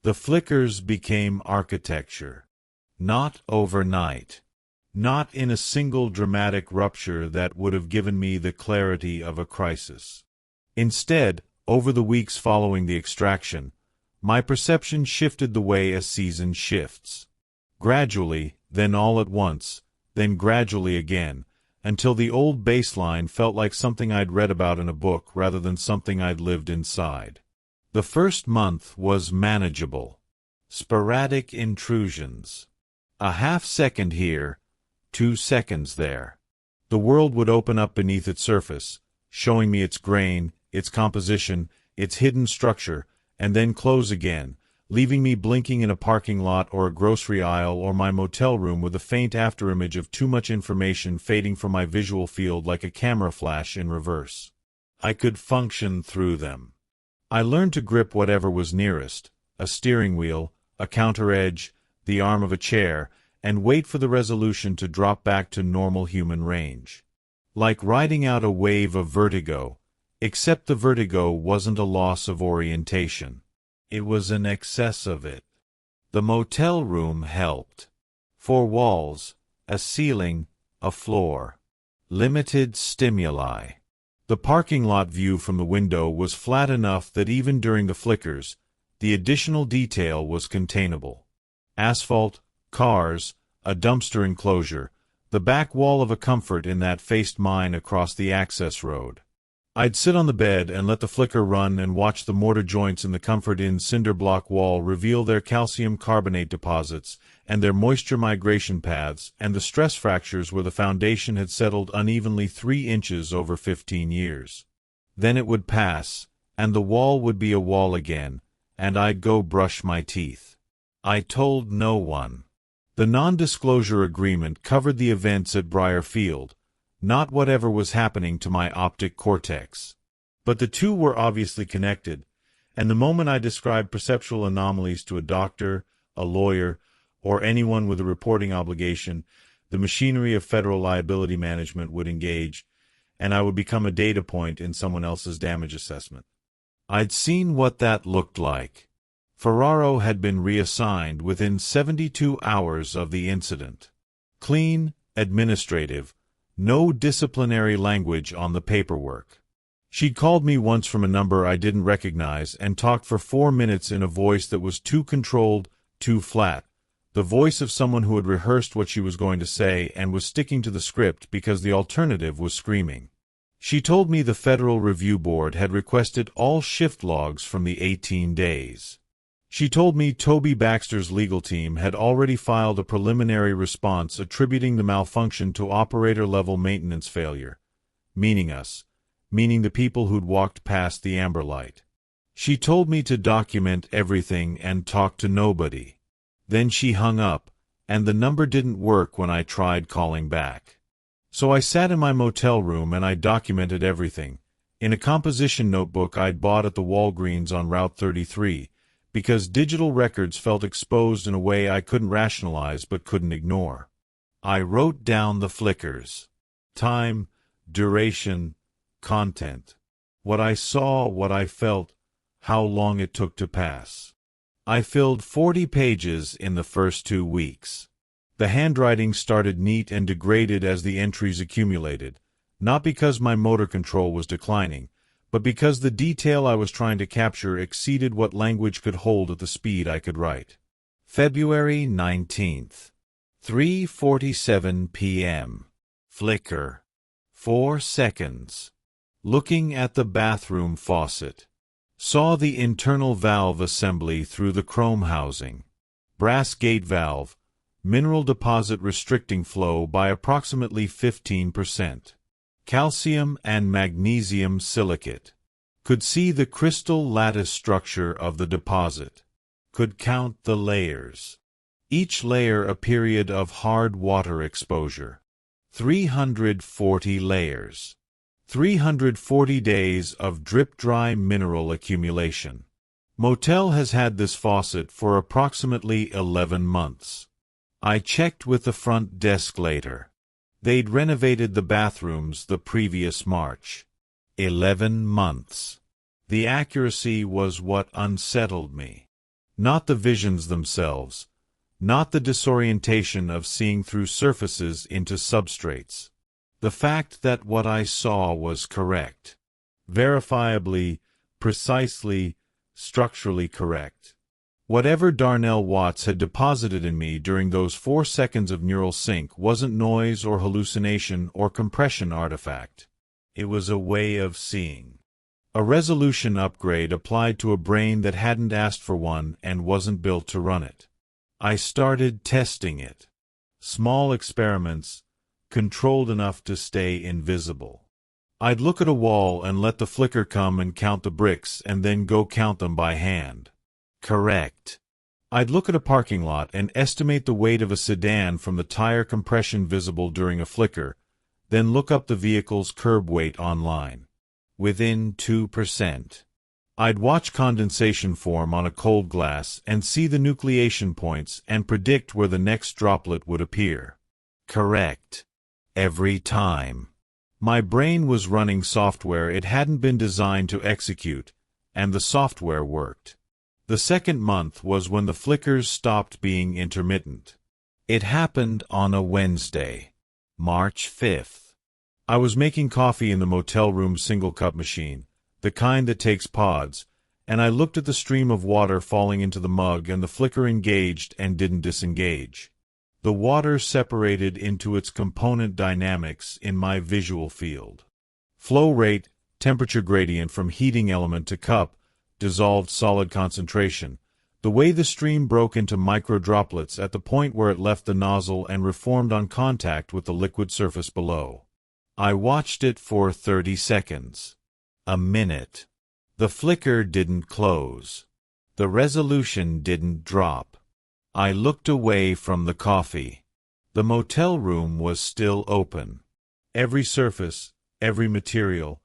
The flickers became architecture. Not overnight. Not in a single dramatic rupture that would have given me the clarity of a crisis. Instead, over the weeks following the extraction, my perception shifted the way a season shifts. Gradually, then all at once, then gradually again, until the old baseline felt like something I'd read about in a book rather than something I'd lived inside. The first month was manageable. Sporadic intrusions. A half-second here, 2 seconds there. The world would open up beneath its surface, showing me its grain, its composition, its hidden structure, and then close again, leaving me blinking in a parking lot or a grocery aisle or my motel room with a faint afterimage of too much information fading from my visual field like a camera flash in reverse. I could function through them. I learned to grip whatever was nearest, a steering wheel, a counter edge, the arm of a chair, and wait for the resolution to drop back to normal human range. Like riding out a wave of vertigo, except the vertigo wasn't a loss of orientation. It was an excess of it. The motel room helped. 4 walls, a ceiling, a floor. Limited stimuli. The parking lot view from the window was flat enough that even during the flickers, the additional detail was containable. Asphalt, cars, a dumpster enclosure, the back wall of a comfort in that faced mine across the access road. I'd sit on the bed and let the flicker run and watch the mortar joints in the Comfort Inn cinder block wall reveal their calcium carbonate deposits and their moisture migration paths and the stress fractures where the foundation had settled unevenly 3 inches over 15 years. Then it would pass, and the wall would be a wall again, and I'd go brush my teeth. I told no one. The non-disclosure agreement covered the events at Briar Field, not whatever was happening to my optic cortex. But the two were obviously connected, and the moment I described perceptual anomalies to a doctor, a lawyer, or anyone with a reporting obligation, the machinery of federal liability management would engage, and I would become a data point in someone else's damage assessment. I'd seen what that looked like. Ferraro had been reassigned within 72 hours of the incident. Clean, administrative, no disciplinary language on the paperwork. She'd called me once from a number I didn't recognize and talked for 4 minutes in a voice that was too controlled, too flat, the voice of someone who had rehearsed what she was going to say and was sticking to the script because the alternative was screaming. She told me the Federal Review Board had requested all shift logs from the 18 days. She told me Toby Baxter's legal team had already filed a preliminary response attributing the malfunction to operator-level maintenance failure, meaning us, meaning the people who'd walked past the amber light. She told me to document everything and talk to nobody. Then she hung up, and the number didn't work when I tried calling back. So I sat in my motel room and I documented everything, in a composition notebook I'd bought at the Walgreens on Route 33, because digital records felt exposed in a way I couldn't rationalize but couldn't ignore. I wrote down the flickers. Time, duration, content. What I saw, what I felt, how long it took to pass. I filled 40 pages in the first 2 weeks. The handwriting started neat and degraded as the entries accumulated, not because my motor control was declining, but because the detail I was trying to capture exceeded what language could hold at the speed I could write. February 19th. 3:47 p.m. Flicker. 4 seconds. Looking at the bathroom faucet. Saw the internal valve assembly through the chrome housing. Brass gate valve. Mineral deposit restricting flow by approximately 15%. Calcium and magnesium silicate. Could see the crystal lattice structure of the deposit. Could count the layers. Each layer a period of hard water exposure. 340 layers. 340 days of drip-dry mineral accumulation. Motel has had this faucet for approximately 11 months. I checked with the front desk later. They'd renovated the bathrooms the previous March. 11 months. The accuracy was what unsettled me. Not the visions themselves, not the disorientation of seeing through surfaces into substrates. The fact that what I saw was correct. Verifiably, precisely, structurally correct. Whatever Darnell Watts had deposited in me during those 4 seconds of neural sync wasn't noise or hallucination or compression artifact. It was a way of seeing. A resolution upgrade applied to a brain that hadn't asked for one and wasn't built to run it. I started testing it. Small experiments, controlled enough to stay invisible. I'd look at a wall and let the flicker come and count the bricks and then go count them by hand. Correct. I'd look at a parking lot and estimate the weight of a sedan from the tire compression visible during a flicker, then look up the vehicle's curb weight online. Within 2%. I'd watch condensation form on a cold glass and see the nucleation points and predict where the next droplet would appear. Correct. Every time. My brain was running software it hadn't been designed to execute, and the software worked. The second month was when the flickers stopped being intermittent. It happened on a Wednesday, March 5th. I was making coffee in the motel room single-cup machine, the kind that takes pods, and I looked at the stream of water falling into the mug and the flicker engaged and didn't disengage. The water separated into its component dynamics in my visual field. Flow rate, temperature gradient from heating element to cup, dissolved solid concentration, the way the stream broke into micro-droplets at the point where it left the nozzle and reformed on contact with the liquid surface below. I watched it for 30 seconds. A minute. The flicker didn't close. The resolution didn't drop. I looked away from the coffee. The motel room was still open. Every surface, every material,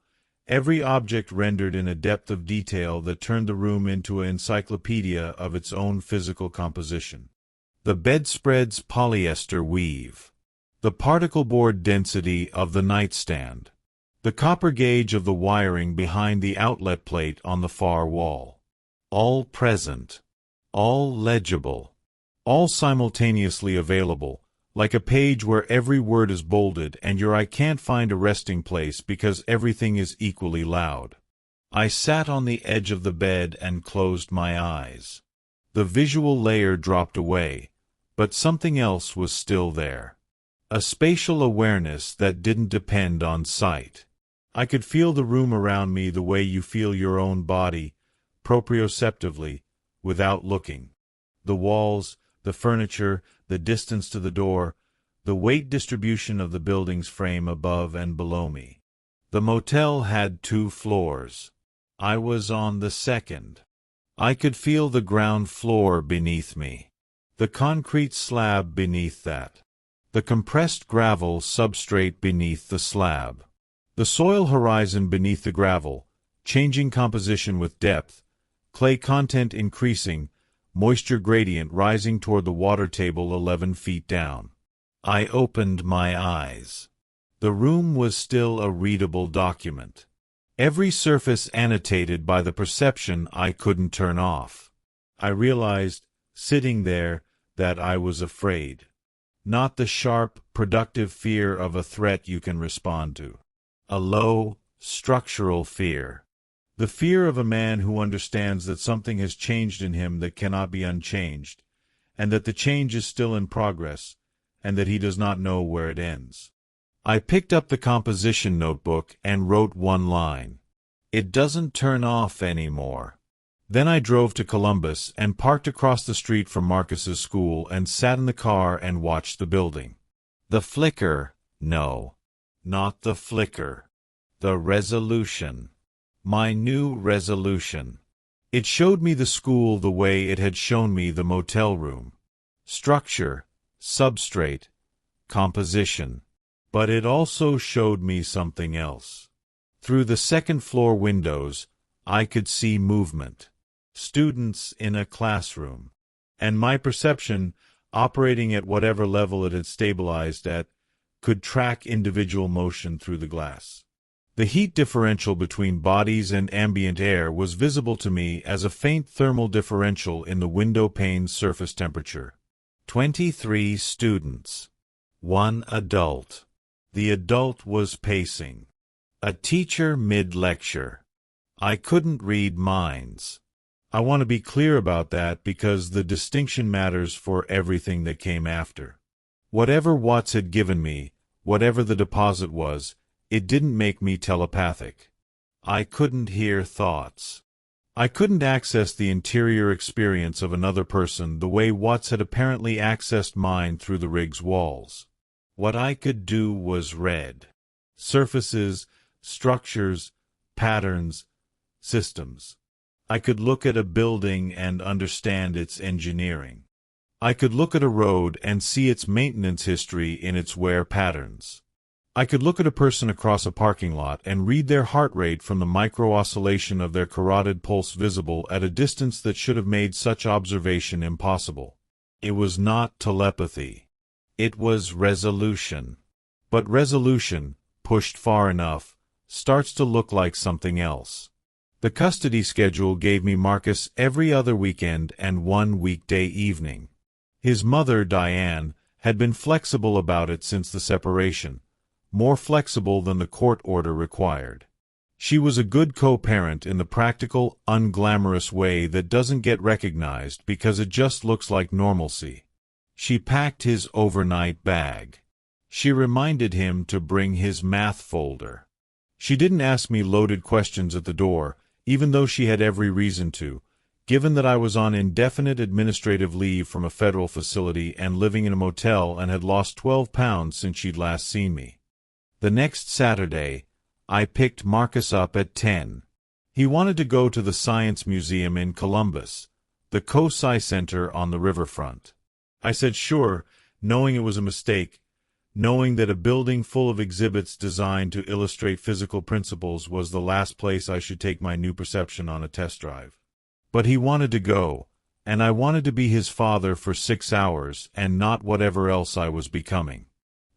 every object rendered in a depth of detail that turned the room into an encyclopedia of its own physical composition. The bedspread's polyester weave. The particle board density of the nightstand. The copper gauge of the wiring behind the outlet plate on the far wall. All present. All legible. All simultaneously available, like a page where every word is bolded and your eye can't find a resting place because everything is equally loud. I sat on the edge of the bed and closed my eyes. The visual layer dropped away, but something else was still there. A spatial awareness that didn't depend on sight. I could feel the room around me the way you feel your own body, proprioceptively, without looking. The walls, the furniture, the distance to the door, the weight distribution of the building's frame above and below me. The motel had 2 floors. I was on the second. I could feel the ground floor beneath me. The concrete slab beneath that. The compressed gravel substrate beneath the slab. The soil horizon beneath the gravel, changing composition with depth, clay content increasing, moisture gradient rising toward the water table 11 feet down. I opened my eyes. The room was still a readable document. Every surface annotated by the perception I couldn't turn off. I realized, sitting there, that I was afraid. Not the sharp, productive fear of a threat you can respond to. A low, structural fear. The fear of a man who understands that something has changed in him that cannot be unchanged, and that the change is still in progress, and that he does not know where it ends. I picked up the composition notebook and wrote one line. It doesn't turn off anymore. Then I drove to Columbus and parked across the street from Marcus's school and sat in the car and watched the building. The flicker, no. Not the flicker. The resolution. My new resolution. It showed me the school the way it had shown me the motel room. Structure, substrate, composition. But it also showed me something else. Through the second-floor windows, I could see movement. Students in a classroom. And my perception, operating at whatever level it had stabilized at, could track individual motion through the glass. The heat differential between bodies and ambient air was visible to me as a faint thermal differential in the window pane's surface temperature. 23 students. 1 adult. The adult was pacing. A teacher mid-lecture. I couldn't read minds. I want to be clear about that because the distinction matters for everything that came after. Whatever Watts had given me, whatever the deposit was, it didn't make me telepathic. I couldn't hear thoughts. I couldn't access the interior experience of another person the way Watts had apparently accessed mine through the rig's walls. What I could do was read. Surfaces, structures, patterns, systems. I could look at a building and understand its engineering. I could look at a road and see its maintenance history in its wear patterns. I could look at a person across a parking lot and read their heart rate from the micro-oscillation of their carotid pulse visible at a distance that should have made such observation impossible. It was not telepathy. It was resolution. But resolution, pushed far enough, starts to look like something else. The custody schedule gave me Marcus every other weekend and one weekday evening. His mother, Diane, had been flexible about it since the separation, more flexible than the court order required. She was a good co-parent in the practical, unglamorous way that doesn't get recognized because it just looks like normalcy. She packed his overnight bag. She reminded him to bring his math folder. She didn't ask me loaded questions at the door, even though she had every reason to, given that I was on indefinite administrative leave from a federal facility and living in a motel and had lost 12 pounds since she'd last seen me. The next Saturday, I picked Marcus up at 10. He wanted to go to the Science Museum in Columbus, the COSI Center on the riverfront. I said sure, knowing it was a mistake, knowing that a building full of exhibits designed to illustrate physical principles was the last place I should take my new perception on a test drive. But he wanted to go, and I wanted to be his father for 6 hours and not whatever else I was becoming.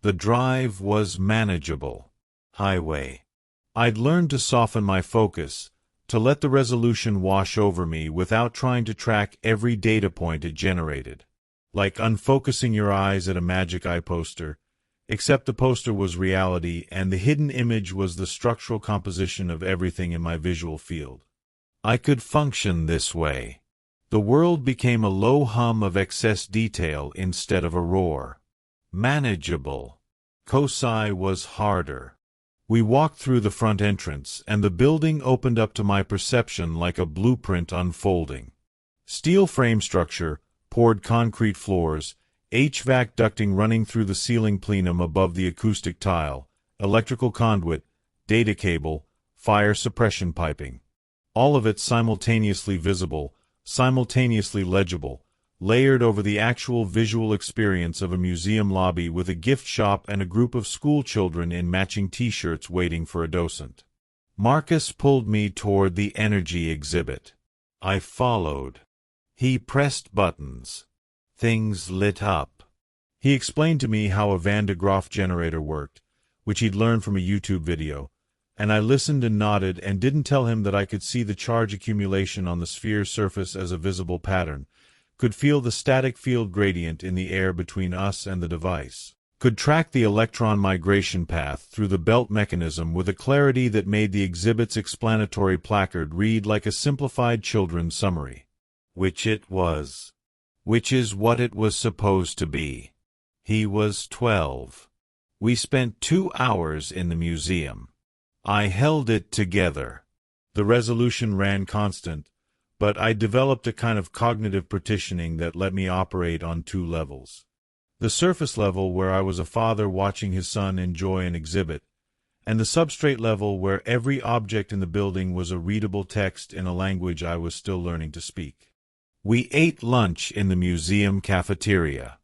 The drive was manageable. Highway. I'd learned to soften my focus, to let the resolution wash over me without trying to track every data point it generated. Like unfocusing your eyes at a magic eye poster, except the poster was reality and the hidden image was the structural composition of everything in my visual field. I could function this way. The world became a low hum of excess detail instead of a roar. Manageable. COSI was harder. We walked through the front entrance, and the building opened up to my perception like a blueprint unfolding. Steel frame structure, poured concrete floors, HVAC ducting running through the ceiling plenum above the acoustic tile, electrical conduit, data cable, fire suppression piping. All of it simultaneously visible, simultaneously legible, layered over the actual visual experience of a museum lobby with a gift shop and a group of school children in matching t-shirts waiting for a docent. Marcus pulled me toward the energy exhibit. I followed. He pressed buttons. Things lit up. He explained to me how a Van de Graaff generator worked, which he'd learned from a YouTube video, and I listened and nodded and didn't tell him that I could see the charge accumulation on the sphere's surface as a visible pattern, could feel the static field gradient in the air between us and the device, could track the electron migration path through the belt mechanism with a clarity that made the exhibit's explanatory placard read like a simplified children's summary. Which it was. Which is what it was supposed to be. He was 12. We spent 2 hours in the museum. I held it together. The resolution ran constant, but I developed a kind of cognitive partitioning that let me operate on 2 levels. The surface level where I was a father watching his son enjoy an exhibit, and the substrate level where every object in the building was a readable text in a language I was still learning to speak. We ate lunch in the museum cafeteria.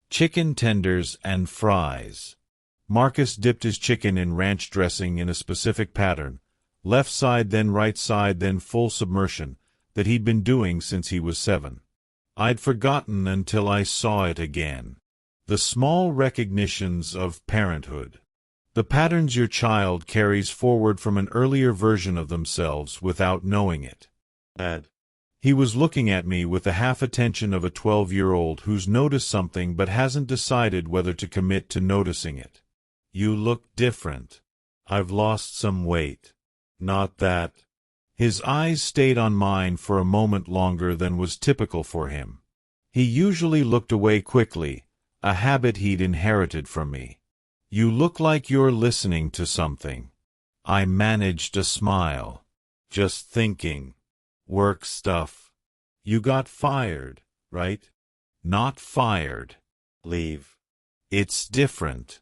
Chicken tenders and fries. Marcus dipped his chicken in ranch dressing in a specific pattern, left side then right side then full submersion, that he'd been doing since he was 7. I'd forgotten until I saw it again. The small recognitions of parenthood. The patterns your child carries forward from an earlier version of themselves without knowing it. Dad. He was looking at me with the half-attention of a 12-year-old who's noticed something but hasn't decided whether to commit to noticing it. You look different. I've lost some weight. Not that. His eyes stayed on mine for a moment longer than was typical for him. He usually looked away quickly, a habit he'd inherited from me. You look like you're listening to something. I managed a smile. Just thinking. Work stuff. You got fired, right? Not fired. Leave. It's different.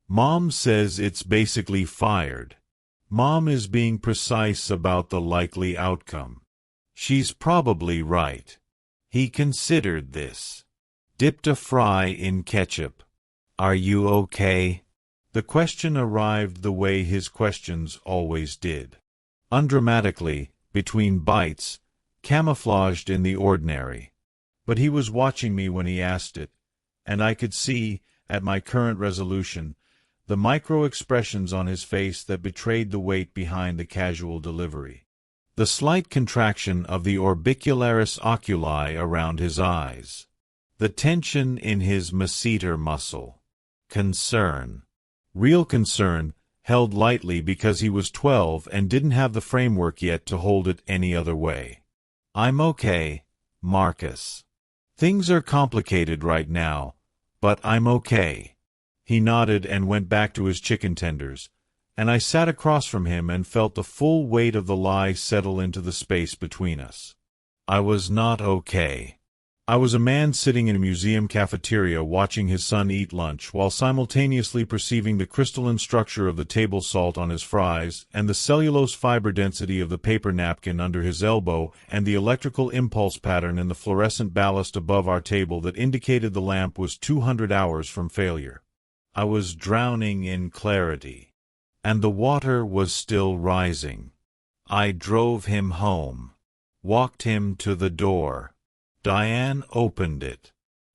Mom says it's basically fired. Mom is being precise about the likely outcome. She's probably right. He considered this. Dipped a fry in ketchup. Are you okay? The question arrived the way his questions always did. Undramatically, between bites, camouflaged in the ordinary. But he was watching me when he asked it, and I could see, at my current resolution, the micro-expressions on his face that betrayed the weight behind the casual delivery. The slight contraction of the orbicularis oculi around his eyes. The tension in his masseter muscle. Concern. Real concern, held lightly because he was 12 and didn't have the framework yet to hold it any other way. I'm okay, Marcus. Things are complicated right now, but I'm okay. He nodded and went back to his chicken tenders, and I sat across from him and felt the full weight of the lie settle into the space between us. I was not okay. I was a man sitting in a museum cafeteria watching his son eat lunch while simultaneously perceiving the crystalline structure of the table salt on his fries and the cellulose fiber density of the paper napkin under his elbow and the electrical impulse pattern in the fluorescent ballast above our table that indicated the lamp was 200 hours from failure. I was drowning in clarity, and the water was still rising. I drove him home, walked him to the door. Diane opened it.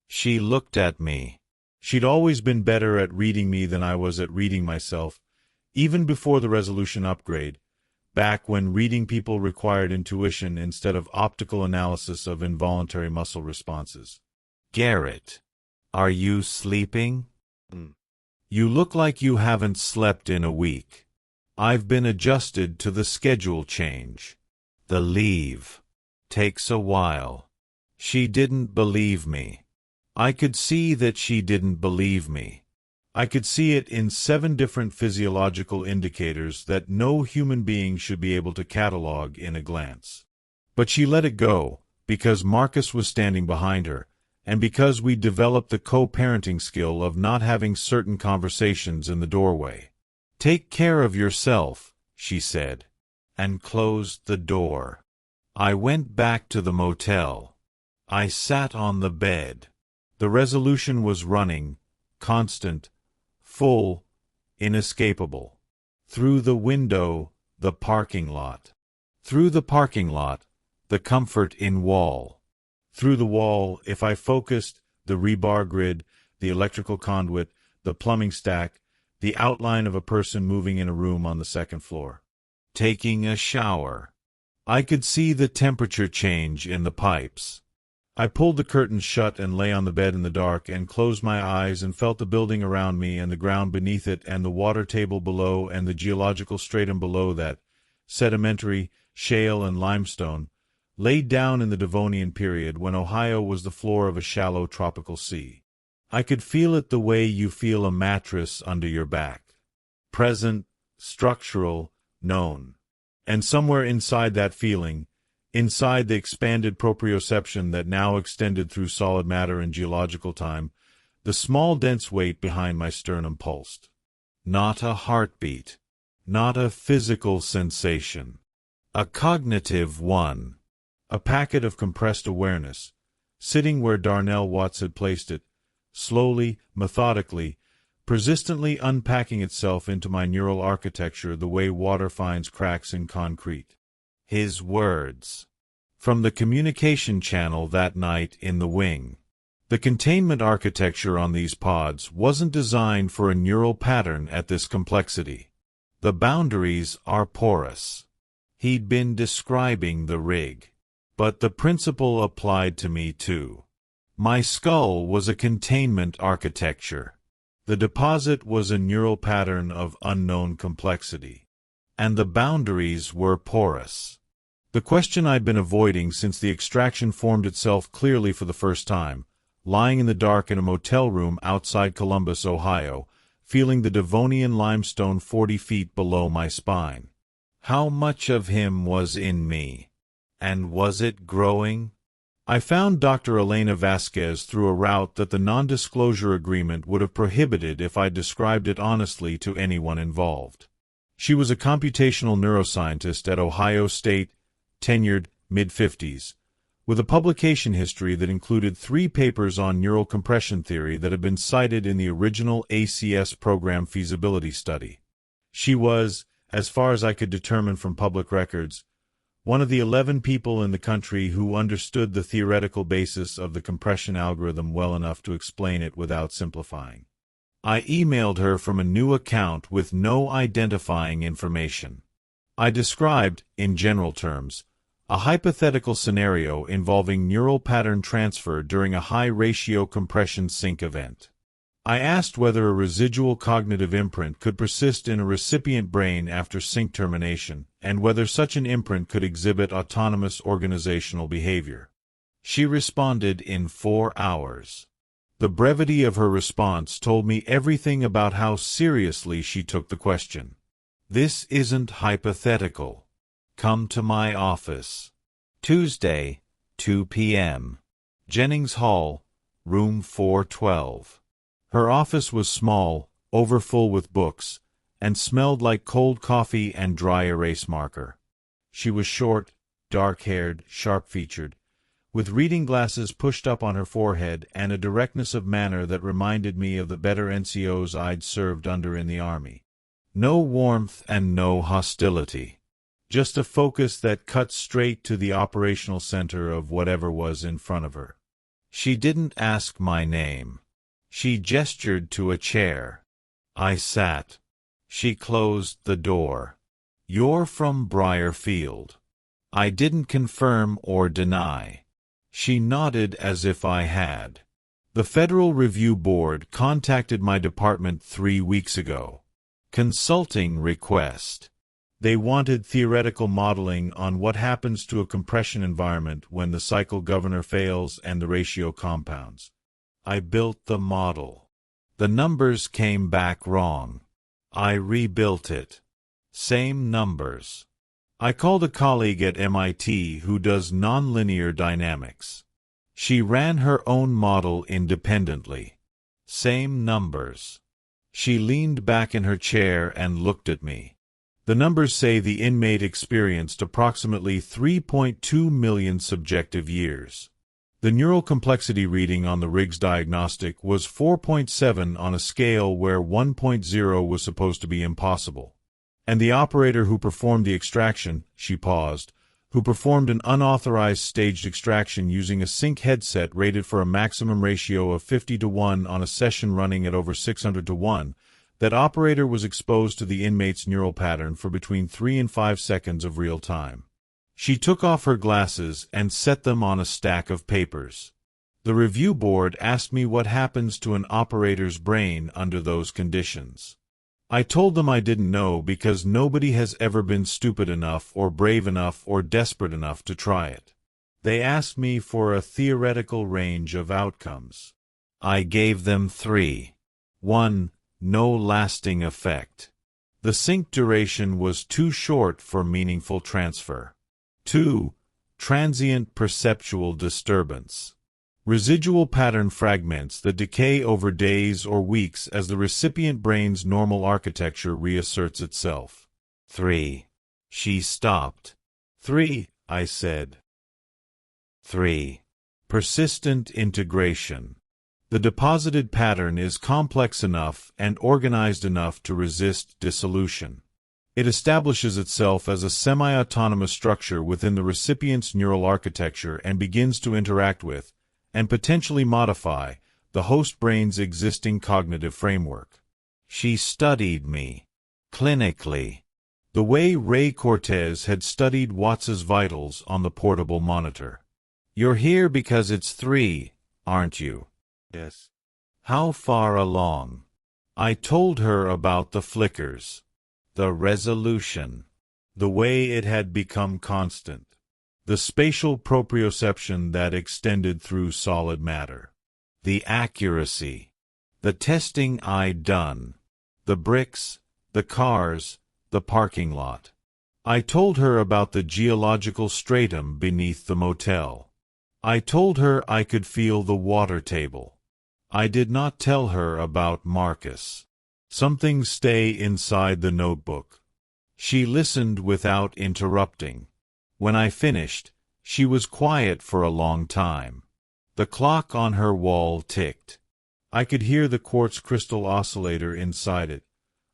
She looked at me. She'd always been better at reading me than I was at reading myself, even before the resolution upgrade, back when reading people required intuition instead of optical analysis of involuntary muscle responses. Garrett, are you sleeping? You look like you haven't slept in a week. I've been adjusted to the schedule change. The leave takes a while. She didn't believe me. I could see that she didn't believe me. I could see it in 7 different physiological indicators that no human being should be able to catalog in a glance. But she let it go, because Marcus was standing behind her, and because we developed the co-parenting skill of not having certain conversations in the doorway. Take care of yourself, she said, and closed the door. I went back to the motel. I sat on the bed. The resolution was running, constant, full, inescapable. Through the window, the parking lot. Through the parking lot, the comfort in wall. Through the wall, if I focused, the rebar grid, the electrical conduit, the plumbing stack, the outline of a person moving in a room on the 2nd floor. Taking a shower. I could see the temperature change in the pipes. I pulled the curtains shut and lay on the bed in the dark and closed my eyes and felt the building around me and the ground beneath it and the water table below and the geological stratum below that, sedimentary, shale and limestone, laid down in the Devonian period when Ohio was the floor of a shallow tropical sea. I could feel it the way you feel a mattress under your back. Present, structural, known. And somewhere inside that feeling, inside the expanded proprioception that now extended through solid matter and geological time, the small dense weight behind my sternum pulsed. Not a heartbeat. Not a physical sensation. A cognitive one. A packet of compressed awareness, sitting where Darnell Watts had placed it, slowly, methodically, persistently unpacking itself into my neural architecture the way water finds cracks in concrete. His words. From the communication channel that night in the wing. The containment architecture on these pods wasn't designed for a neural pattern at this complexity. The boundaries are porous. He'd been describing the rig. But the principle applied to me too. My skull was a containment architecture. The deposit was a neural pattern of unknown complexity. And the boundaries were porous. The question I'd been avoiding since the extraction formed itself clearly for the first time, lying in the dark in a motel room outside Columbus, Ohio, feeling the Devonian limestone 40 feet below my spine. How much of him was in me? And was it growing? I found Dr. Elena Vasquez through a route that the non-disclosure agreement would have prohibited if I described it honestly to anyone involved. She was a computational neuroscientist at Ohio State, tenured, mid-50s, with a publication history that included 3 papers on neural compression theory that had been cited in the original ACS program feasibility study. She was, as far as I could determine from public records, one of the 11 people in the country who understood the theoretical basis of the compression algorithm well enough to explain it without simplifying. I emailed her from a new account with no identifying information. I described, in general terms, a hypothetical scenario involving neural pattern transfer during a high-ratio compression sync event. I asked whether a residual cognitive imprint could persist in a recipient brain after sync termination, and whether such an imprint could exhibit autonomous organizational behavior. She responded in 4 hours. The brevity of her response told me everything about how seriously she took the question. This isn't hypothetical. Come to my office. Tuesday, 2 p.m. Jennings Hall, room 412. Her office was small, overfull with books, and smelled like cold coffee and dry erase marker. She was short, dark-haired, sharp-featured, with reading glasses pushed up on her forehead and a directness of manner that reminded me of the better NCOs I'd served under in the Army. No warmth and no hostility. Just a focus that cut straight to the operational center of whatever was in front of her. She didn't ask my name. She gestured to a chair. I sat. She closed the door. "You're from Briarfield." I didn't confirm or deny. She nodded as if I had. "The Federal Review Board contacted my department 3 weeks ago. Consulting request. They wanted theoretical modeling on what happens to a compression environment when the cycle governor fails and the ratio compounds. I built the model. The numbers came back wrong. I rebuilt it. Same numbers. I called a colleague at MIT who does nonlinear dynamics. She ran her own model independently. Same numbers. She leaned back in her chair and looked at me. The numbers say the inmate experienced approximately 3.2 million subjective years. The neural complexity reading on the rig's diagnostic was 4.7 on a scale where 1.0 was supposed to be impossible. And the operator who performed the extraction, she paused, who performed an unauthorized staged extraction using a sync headset rated for a maximum ratio of 50:1 on a session running at over 600:1, that operator was exposed to the inmate's neural pattern for between 3 and 5 seconds of real time. She took off her glasses and set them on a stack of papers. The review board asked me what happens to an operator's brain under those conditions. I told them I didn't know because nobody has ever been stupid enough or brave enough or desperate enough to try it. They asked me for a theoretical range of outcomes. I gave them 3. 1. No lasting effect. The sync duration was too short for meaningful transfer. 2. Transient perceptual disturbance. Residual pattern fragments that decay over days or weeks as the recipient brain's normal architecture reasserts itself. 3. She stopped. 3, I said. 3. Persistent integration. The deposited pattern is complex enough and organized enough to resist dissolution. It establishes itself as a semi-autonomous structure within the recipient's neural architecture and begins to interact with, and potentially modify the host brain's existing cognitive framework. She studied me, clinically, the way Ray Cortez had studied Watts's vitals on the portable monitor. You're here because it's 3, aren't you? Yes. How far along? I told her about the flickers, the resolution, the way it had become constant, the spatial proprioception that extended through solid matter, the accuracy, the testing I'd done, the bricks, the cars, the parking lot. I told her about the geological stratum beneath the motel. I told her I could feel the water table. I did not tell her about Marcus. Some things stay inside the notebook. She listened without interrupting. When I finished, she was quiet for a long time. The clock on her wall ticked. I could hear the quartz crystal oscillator inside it,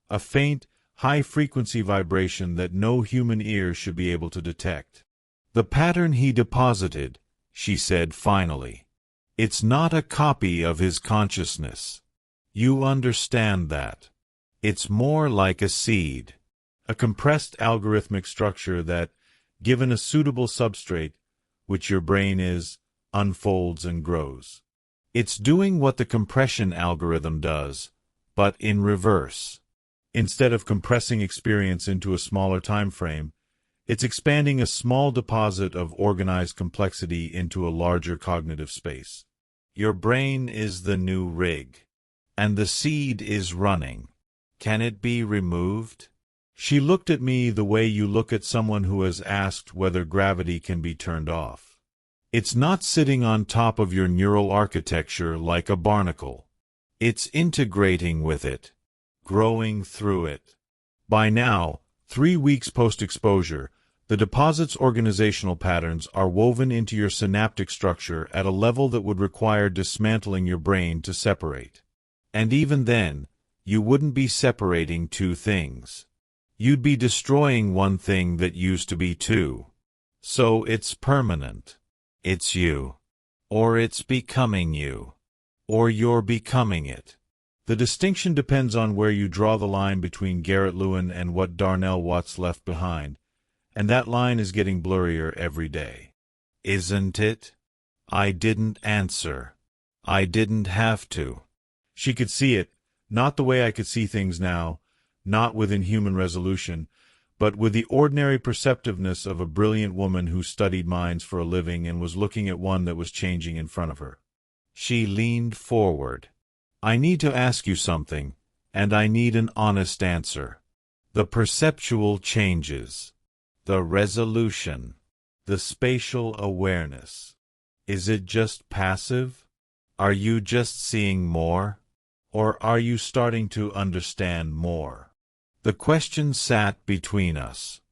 a faint, high-frequency vibration that no human ear should be able to detect. The pattern he deposited, she said finally. It's not a copy of his consciousness. You understand that. It's more like a seed, a compressed algorithmic structure that, given a suitable substrate, which your brain is, unfolds and grows. It's doing what the compression algorithm does, but in reverse. Instead of compressing experience into a smaller time frame, it's expanding a small deposit of organized complexity into a larger cognitive space. Your brain is the new rig, and the seed is running. Can it be removed? She looked at me the way you look at someone who has asked whether gravity can be turned off. It's not sitting on top of your neural architecture like a barnacle. It's integrating with it, growing through it. By now, 3 weeks post-exposure, the deposit's organizational patterns are woven into your synaptic structure at a level that would require dismantling your brain to separate. And even then, you wouldn't be separating 2 things. You'd be destroying one thing that used to be 2. So it's permanent. It's you. Or it's becoming you. Or you're becoming it. The distinction depends on where you draw the line between Garrett Lewin and what Darnell Watts left behind, and that line is getting blurrier every day. Isn't it? I didn't answer. I didn't have to. She could see it, not the way I could see things now, not within human resolution, but with the ordinary perceptiveness of a brilliant woman who studied minds for a living and was looking at one that was changing in front of her. She leaned forward. I need to ask you something, and I need an honest answer. The perceptual changes, the resolution, the spatial awareness. Is it just passive? Are you just seeing more? Or are you starting to understand more? The question sat between us.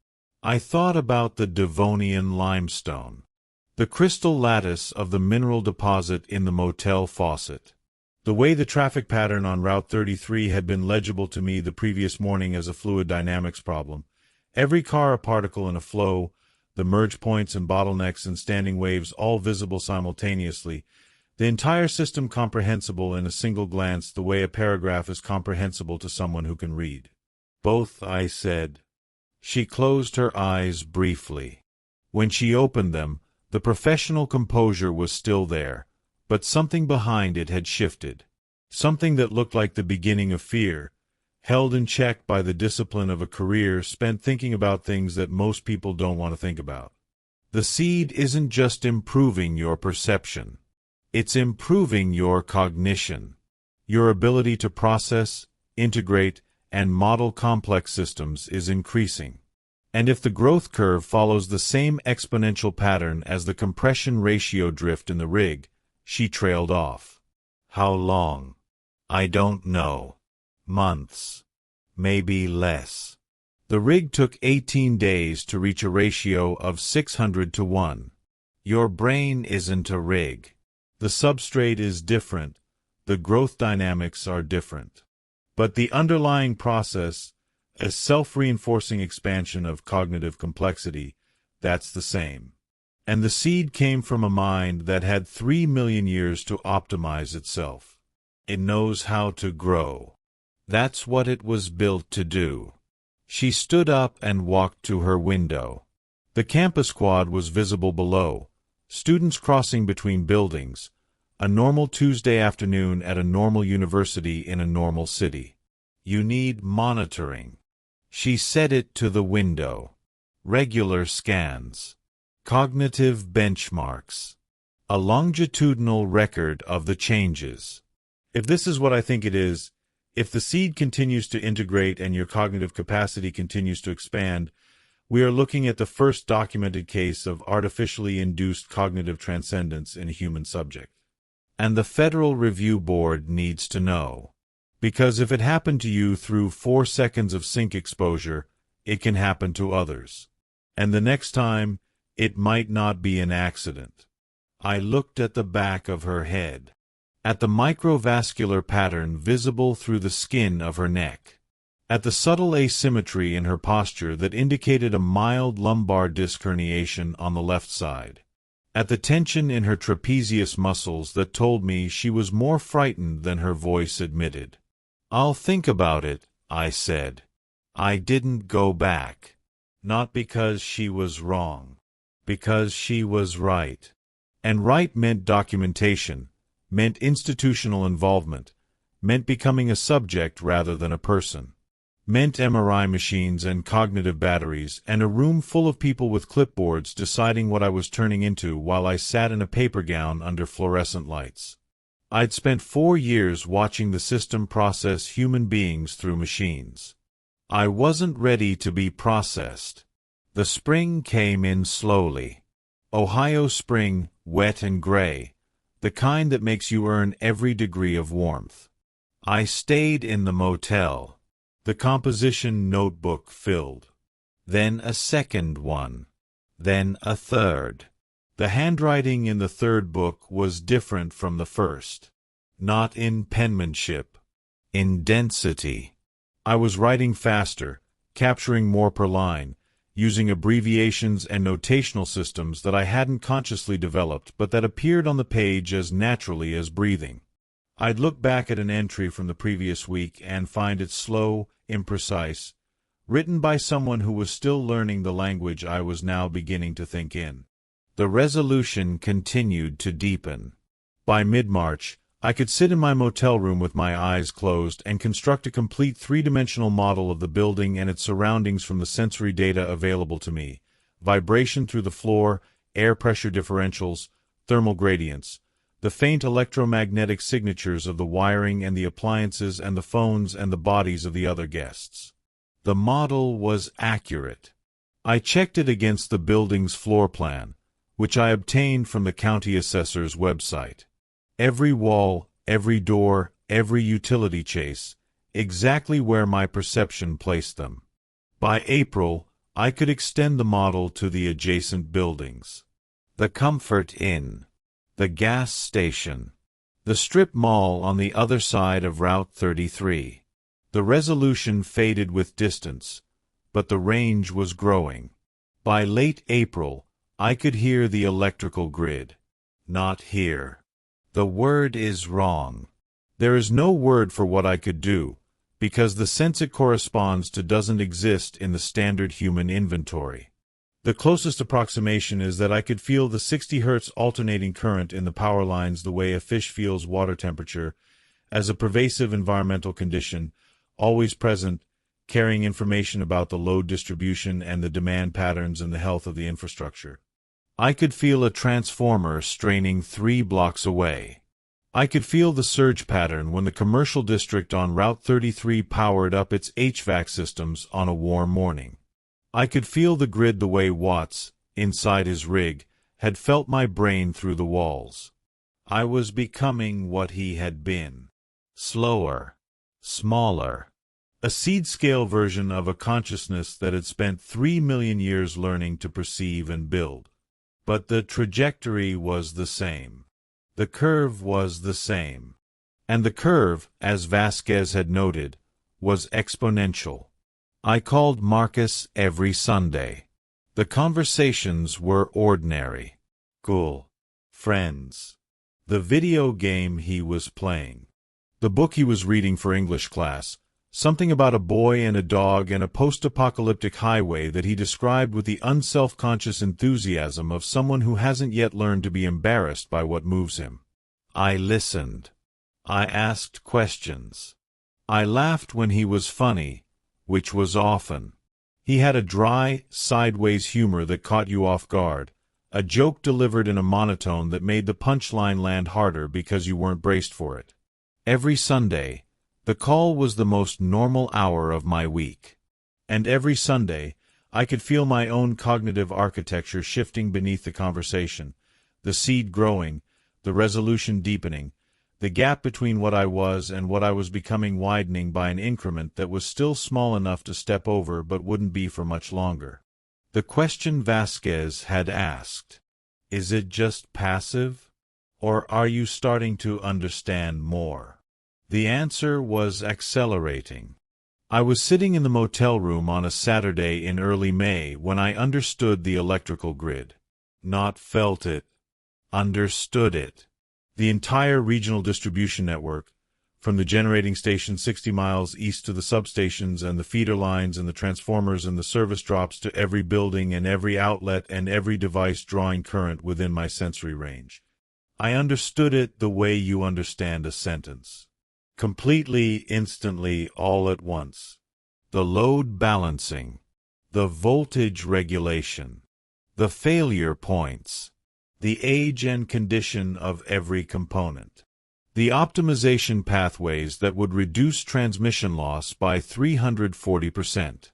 I thought about the Devonian limestone, the crystal lattice of the mineral deposit in the motel faucet. The way the traffic pattern on Route 33 had been legible to me the previous morning as a fluid dynamics problem. Every car a particle in a flow, the merge points and bottlenecks and standing waves all visible simultaneously, the entire system comprehensible in a single glance the way a paragraph is comprehensible to someone who can read. Both, I said. She closed her eyes briefly. When she opened them, the professional composure was still there, but something behind it had shifted. Something that looked like the beginning of fear, held in check by the discipline of a career spent thinking about things that most people don't want to think about. The seed isn't just improving your perception. It's improving your cognition. Your ability to process, integrate, and model complex systems is increasing. And if the growth curve follows the same exponential pattern as the compression ratio drift in the rig, she trailed off. How long? I don't know. Months. Maybe less. The rig took 18 days to reach a ratio of 600 to 1. Your brain isn't a rig. The substrate is different. The growth dynamics are different. But the underlying process, a self-reinforcing expansion of cognitive complexity, that's the same. And the seed came from a mind that had 3 million years to optimize itself. It knows how to grow. That's what it was built to do. She stood up and walked to her window. The campus quad was visible below, students crossing between buildings, a normal Tuesday afternoon at a normal university in a normal city. You need monitoring. She said it to the window. Regular scans. Cognitive benchmarks. A longitudinal record of the changes. If this is what I think it is, if the seed continues to integrate and your cognitive capacity continues to expand, we are looking at the first documented case of artificially induced cognitive transcendence in a human subject. And the Federal Review Board needs to know. Because if it happened to you through 4 seconds of sync exposure, it can happen to others. And the next time, it might not be an accident. I looked at the back of her head, at the microvascular pattern visible through the skin of her neck, at the subtle asymmetry in her posture that indicated a mild lumbar disc herniation on the left side, at the tension in her trapezius muscles that told me she was more frightened than her voice admitted. "I'll think about it," I said. I didn't go back. Not because she was wrong. Because she was right. And right meant documentation, meant institutional involvement, meant becoming a subject rather than a person, meant MRI machines and cognitive batteries and a room full of people with clipboards deciding what I was turning into while I sat in a paper gown under fluorescent lights. I'd spent 4 years watching the system process human beings through machines. I wasn't ready to be processed. The spring came in slowly. Ohio spring, wet and gray, the kind that makes you earn every degree of warmth. I stayed in the motel. The composition notebook filled. Then a second one. Then a third. The handwriting in the third book was different from the first. Not in penmanship. In density. I was writing faster, capturing more per line, using abbreviations and notational systems that I hadn't consciously developed but that appeared on the page as naturally as breathing. I'd look back at an entry from the previous week and find it slow, imprecise, written by someone who was still learning the language I was now beginning to think in. The resolution continued to deepen. By mid-March, I could sit in my motel room with my eyes closed and construct a complete 3-dimensional model of the building and its surroundings from the sensory data available to me: vibration through the floor, air pressure differentials, thermal gradients, the faint electromagnetic signatures of the wiring and the appliances and the phones and the bodies of the other guests. The model was accurate. I checked it against the building's floor plan, which I obtained from the county assessor's website. Every wall, every door, every utility chase, exactly where my perception placed them. By April, I could extend the model to the adjacent buildings. The Comfort Inn, the gas station, the strip mall on the other side of Route 33. The resolution faded with distance, but the range was growing. By late April, I could hear the electrical grid. Not here. The word is wrong. There is no word for what I could do, because the sense it corresponds to doesn't exist in the standard human inventory. The closest approximation is that I could feel the 60 Hz alternating current in the power lines the way a fish feels water temperature, as a pervasive environmental condition, always present, carrying information about the load distribution and the demand patterns and the health of the infrastructure. I could feel a transformer straining 3 blocks away. I could feel the surge pattern when the commercial district on Route 33 powered up its HVAC systems on a warm morning. I could feel the grid the way Watts, inside his rig, had felt my brain through the walls. I was becoming what he had been. Slower. Smaller. A seed-scale version of a consciousness that had spent 3 million years learning to perceive and build. But the trajectory was the same. The curve was the same. And the curve, as Vasquez had noted, was exponential. I called Marcus every Sunday. The conversations were ordinary. school, friends, the video game he was playing, the book he was reading for English class, something about a boy and a dog and a post-apocalyptic highway that he described with the unself-conscious enthusiasm of someone who hasn't yet learned to be embarrassed by what moves him. I listened. I asked questions. I laughed when he was funny, which was often. He had a dry, sideways humor that caught you off guard, a joke delivered in a monotone that made the punchline land harder because you weren't braced for it. Every Sunday, the call was the most normal hour of my week. And every Sunday, I could feel my own cognitive architecture shifting beneath the conversation, the seed growing, the resolution deepening, the gap between what I was and what I was becoming widening by an increment that was still small enough to step over but wouldn't be for much longer. The question Vasquez had asked, is it just passive? Or are you starting to understand more? The answer was accelerating. I was sitting in the motel room on a Saturday in early May when I understood the electrical grid. Not felt it. Understood it. The entire regional distribution network, from the generating station 60 miles east to the substations and the feeder lines and the transformers and the service drops to every building and every outlet and every device drawing current within my sensory range. I understood it the way you understand a sentence. Completely, instantly, all at once. The load balancing, the voltage regulation, the failure points, the age and condition of every component, the optimization pathways that would reduce transmission loss by 340%,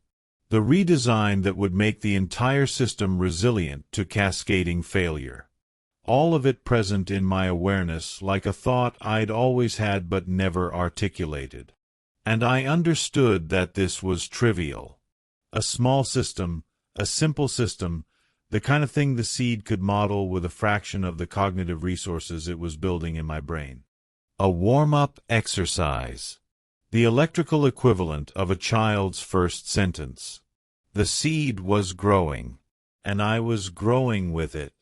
the redesign that would make the entire system resilient to cascading failure. All of it present in my awareness like a thought I'd always had but never articulated. And I understood that this was trivial. A small system, a simple system, the kind of thing the seed could model with a fraction of the cognitive resources it was building in my brain. A warm-up exercise. The electrical equivalent of a child's first sentence. The seed was growing, and I was growing with it.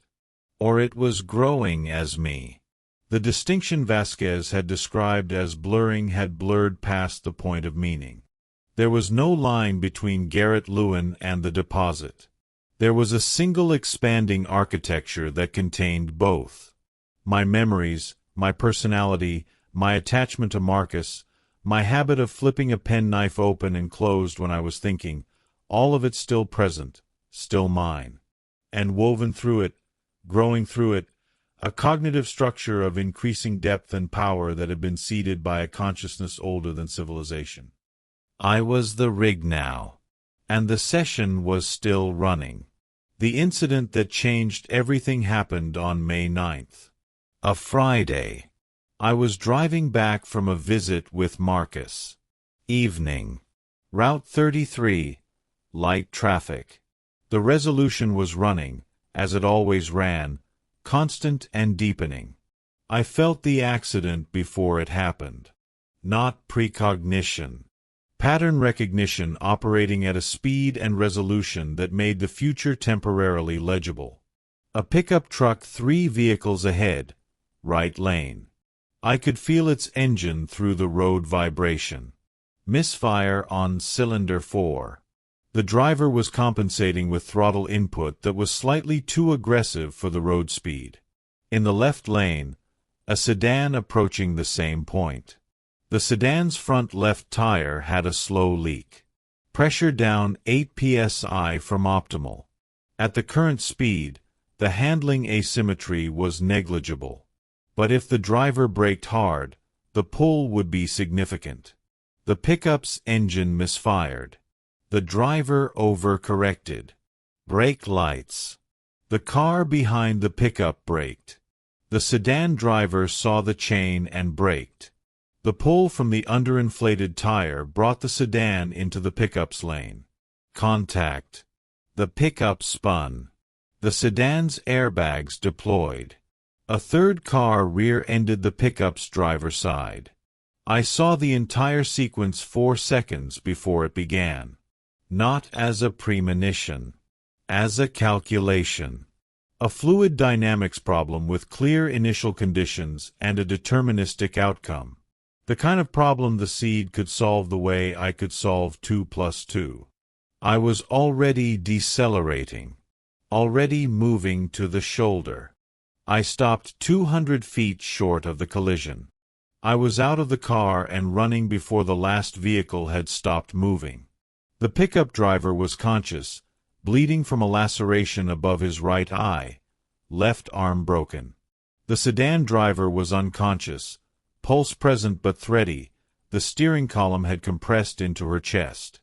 Or it was growing as me. The distinction Vasquez had described as blurring had blurred past the point of meaning. There was no line between Garrett Lewin and the deposit. There was a single expanding architecture that contained both. My memories, my personality, my attachment to Marcus, my habit of flipping a penknife open and closed when I was thinking, all of it still present, still mine. And woven through it, growing through it, a cognitive structure of increasing depth and power that had been seeded by a consciousness older than civilization. I was the rig now, and the session was still running. The incident that changed everything happened on May 9th. A Friday. I was driving back from a visit with Marcus. Evening. Route 33. Light traffic. The resolution was running, as it always ran, constant and deepening. I felt the accident before it happened. Not precognition. Pattern recognition operating at a speed and resolution that made the future temporarily legible. A pickup truck 3 vehicles ahead, right lane. I could feel its engine through the road vibration. Misfire on cylinder 4. The driver was compensating with throttle input that was slightly too aggressive for the road speed. In the left lane, a sedan approaching the same point. The sedan's front left tire had a slow leak. Pressure down 8 psi from optimal. At the current speed, the handling asymmetry was negligible. But if the driver braked hard, the pull would be significant. The pickup's engine misfired. The driver overcorrected. Brake lights. The car behind the pickup braked. The sedan driver saw the chain and braked. The pull from the underinflated tire brought the sedan into the pickup's lane. Contact. The pickup spun. The sedan's airbags deployed. A third car rear-ended the pickup's driver's side. I saw the entire sequence 4 seconds before it began. Not as a premonition. As a calculation. A fluid dynamics problem with clear initial conditions and a deterministic outcome. The kind of problem the seed could solve the way I could solve 2 plus 2. I was already decelerating, already moving to the shoulder. I stopped 200 feet short of the collision. I was out of the car and running before the last vehicle had stopped moving. The pickup driver was conscious, bleeding from a laceration above his right eye, left arm broken. The sedan driver was unconscious, pulse present but thready. The steering column had compressed into her chest.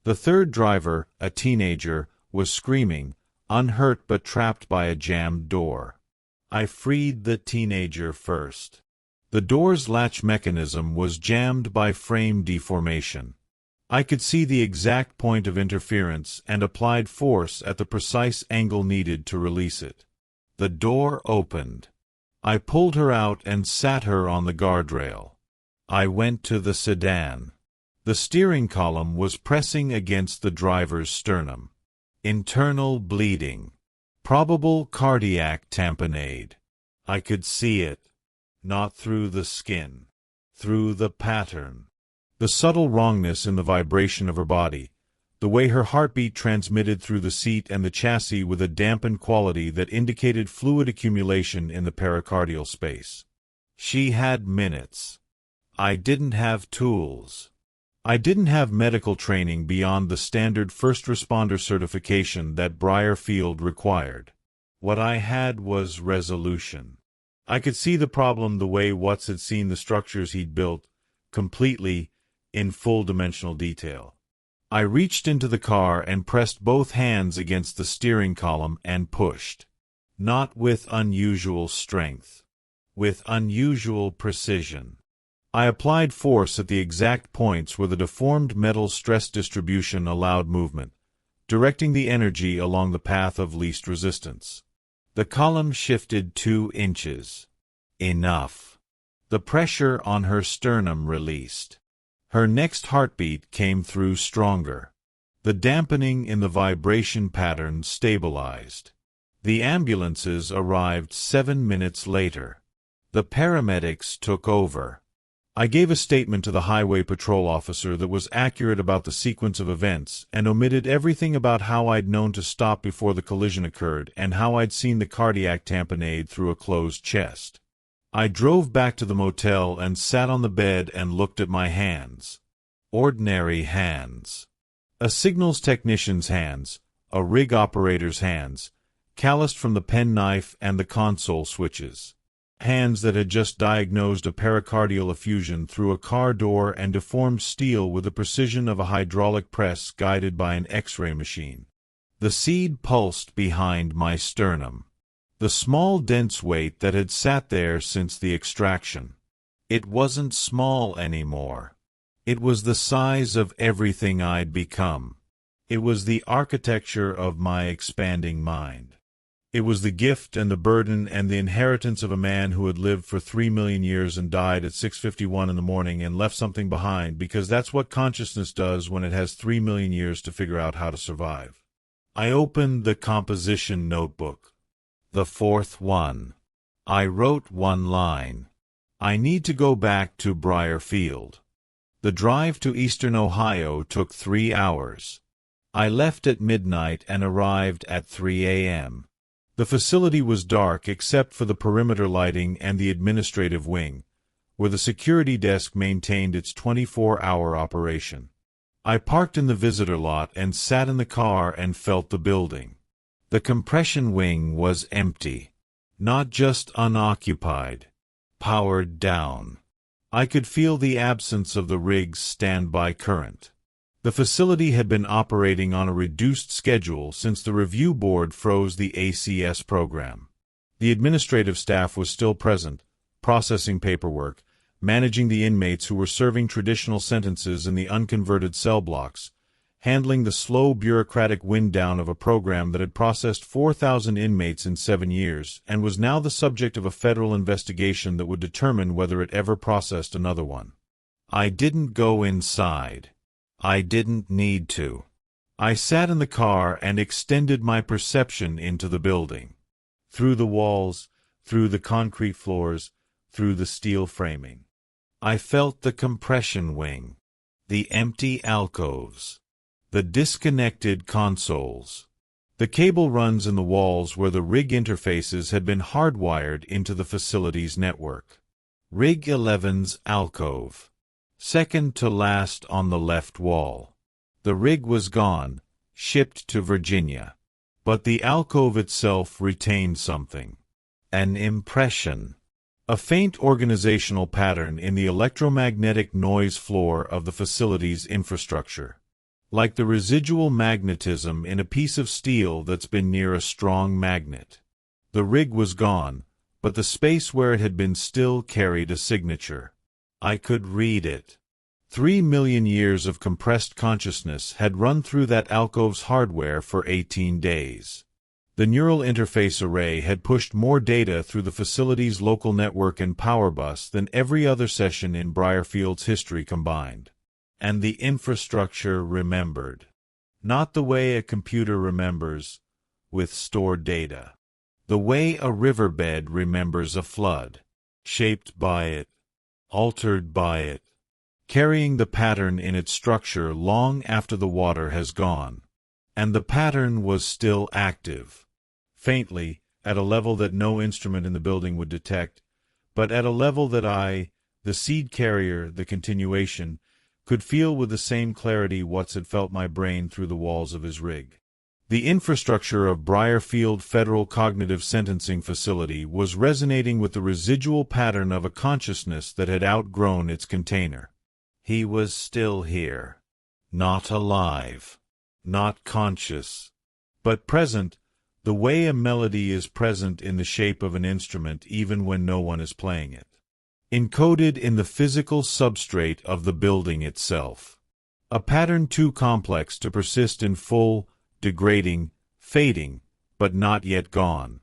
The third driver, a teenager, was screaming, unhurt but trapped by a jammed door. I freed the teenager first. The door's latch mechanism was jammed by frame deformation. I could see the exact point of interference and applied force at the precise angle needed to release it. The door opened. I pulled her out and sat her on the guardrail. I went to the sedan. The steering column was pressing against the driver's sternum. Internal bleeding. Probable cardiac tamponade. I could see it. Not through the skin. Through the pattern. The subtle wrongness in the vibration of her body. The way her heartbeat transmitted through the seat and the chassis with a dampened quality that indicated fluid accumulation in the pericardial space. She had minutes. I didn't have tools. I didn't have medical training beyond the standard first responder certification that Briarfield required. What I had was resolution. I could see the problem the way Watts had seen the structures he'd built, completely, in full-dimensional detail. I reached into the car and pressed both hands against the steering column and pushed. Not with unusual strength. With unusual precision. I applied force at the exact points where the deformed metal stress distribution allowed movement, directing the energy along the path of least resistance. The column shifted 2 inches. Enough. The pressure on her sternum released. Her next heartbeat came through stronger. The dampening in the vibration pattern stabilized. The ambulances arrived 7 minutes later. The paramedics took over. I gave a statement to the highway patrol officer that was accurate about the sequence of events and omitted everything about how I'd known to stop before the collision occurred and how I'd seen the cardiac tamponade through a closed chest. I drove back to the motel and sat on the bed and looked at my hands. Ordinary hands. A signals technician's hands, a rig operator's hands, calloused from the penknife and the console switches. Hands that had just diagnosed a pericardial effusion through a car door and deformed steel with the precision of a hydraulic press guided by an X-ray machine. The seed pulsed behind my sternum. The small dense weight that had sat there since the extraction. It wasn't small anymore. It was the size of everything I'd become. It was the architecture of my expanding mind. It was the gift and the burden and the inheritance of a man who had lived for 3 million years and died at 6:51 in the morning and left something behind, because that's what consciousness does when it has 3 million years to figure out how to survive. I opened the composition notebook. The fourth one. I wrote one line. I need to go back to Briarfield. The drive to eastern Ohio took 3 hours. I left at midnight and arrived at 3 a.m. The facility was dark except for the perimeter lighting and the administrative wing, where the security desk maintained its 24-hour operation. I parked in the visitor lot and sat in the car and felt the building. The compression wing was empty. Not just unoccupied. Powered down. I could feel the absence of the rig's standby current. The facility had been operating on a reduced schedule since the review board froze the ACS program. The administrative staff was still present, processing paperwork, managing the inmates who were serving traditional sentences in the unconverted cell blocks, handling the slow bureaucratic wind-down of a program that had processed 4,000 inmates in 7 years and was now the subject of a federal investigation that would determine whether it ever processed another one. I didn't go inside. I didn't need to. I sat in the car and extended my perception into the building. through the walls, through the concrete floors, through the steel framing. I felt the compression wing, the empty alcoves, the disconnected consoles, the cable runs in the walls where the rig interfaces had been hardwired into the facility's network. Rig 11's alcove, second to last on the left wall. The rig was gone, shipped to Virginia. But the alcove itself retained something. An impression. A faint organizational pattern in the electromagnetic noise floor of the facility's infrastructure. Like the residual magnetism in a piece of steel that's been near a strong magnet. The rig was gone, but the space where it had been still carried a signature. I could read it. 3 million years of compressed consciousness had run through that alcove's hardware for 18 days. The neural interface array had pushed more data through the facility's local network and power bus than every other session in Briarfield's history combined. And the infrastructure remembered. Not the way a computer remembers, with stored data. The way a riverbed remembers a flood. Shaped by it. Altered by it. Carrying the pattern in its structure long after the water has gone. And the pattern was still active. Faintly, at a level that no instrument in the building would detect, but at a level that I, the seed carrier, the continuation, could feel with the same clarity Watts had felt my brain through the walls of his rig. The infrastructure of Briarfield Federal Cognitive Sentencing Facility was resonating with the residual pattern of a consciousness that had outgrown its container. He was still here. Not alive. Not conscious. But present, the way a melody is present in the shape of an instrument even when no one is playing it. Encoded in the physical substrate of the building itself. A pattern too complex to persist in full, degrading, fading, but not yet gone.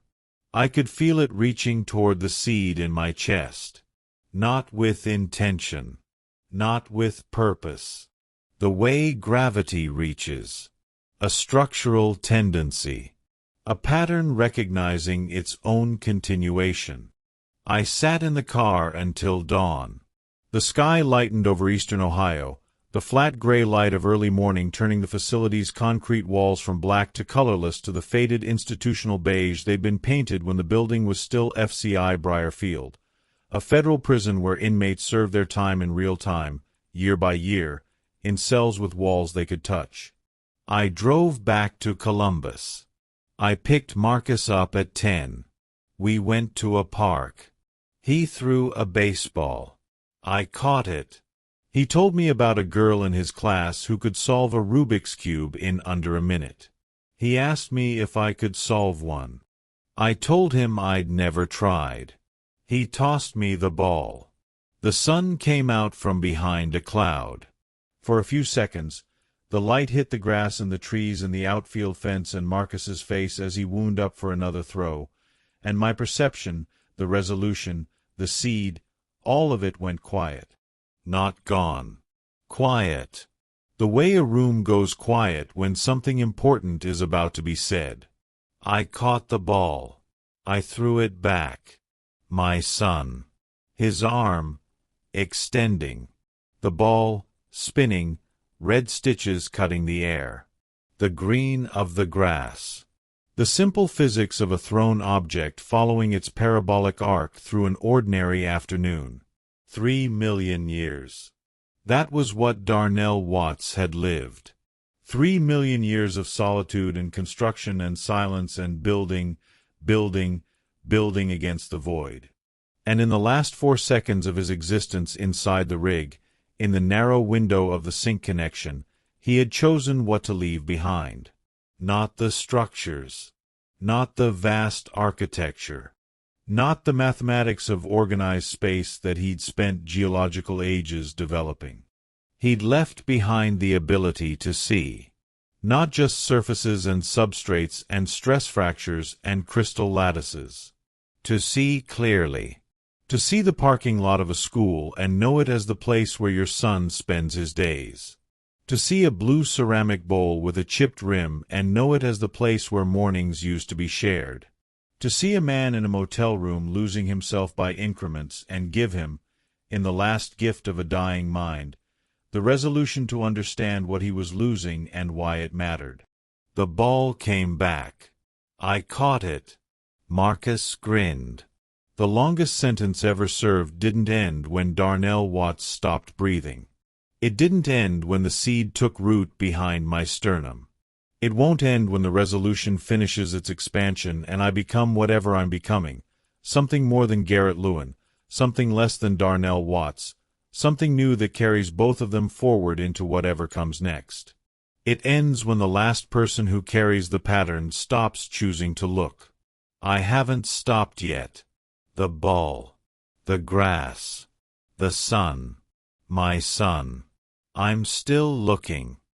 I could feel it reaching toward the seed in my chest. Not with intention. Not with purpose. The way gravity reaches. A structural tendency. A pattern recognizing its own continuation. I sat in the car until dawn. The sky lightened over eastern Ohio, the flat gray light of early morning turning the facility's concrete walls from black to colorless to the faded institutional beige they'd been painted when the building was still FCI Briarfield. A federal prison where inmates served their time in real time, year by year, in cells with walls they could touch. I drove back to Columbus. I picked Marcus up at 10. We went to a park. He threw a baseball. I caught it. He told me about a girl in his class who could solve a Rubik's Cube in under a minute. He asked me if I could solve one. I told him I'd never tried. He tossed me the ball. The sun came out from behind a cloud. For a few seconds, the light hit the grass and the trees and the outfield fence and Marcus's face as he wound up for another throw, and my perception, the resolution, the seed, all of it went quiet. Not gone. Quiet. The way a room goes quiet when something important is about to be said. I caught the ball. I threw it back. My son. His arm, extending. The ball, spinning, red stitches cutting the air. The green of the grass. The simple physics of a thrown object following its parabolic arc through an ordinary afternoon. 3 million years. That was what Darnell Watts had lived. 3 million years of solitude and construction and silence and building, building, building against the void. And in the last 4 seconds of his existence inside the rig, in the narrow window of the sink connection, he had chosen what to leave behind. Not the structures. Not the vast architecture. Not the mathematics of organized space that he'd spent geological ages developing. He'd left behind the ability to see. Not just surfaces and substrates and stress fractures and crystal lattices. To see clearly. To see the parking lot of a school and know it as the place where your son spends his days. To see a blue ceramic bowl with a chipped rim and know it as the place where mornings used to be shared. To see a man in a motel room losing himself by increments and give him, in the last gift of a dying mind, the resolution to understand what he was losing and why it mattered. The ball came back. I caught it. Marcus grinned. The longest sentence ever served didn't end when Darnell Watts stopped breathing. It didn't end when the seed took root behind my sternum. It won't end when the resolution finishes its expansion and I become whatever I'm becoming, something more than Garrett Lewin, something less than Darnell Watts, something new that carries both of them forward into whatever comes next. It ends when the last person who carries the pattern stops choosing to look. I haven't stopped yet. The ball. The grass. The sun. My son. I'm still looking.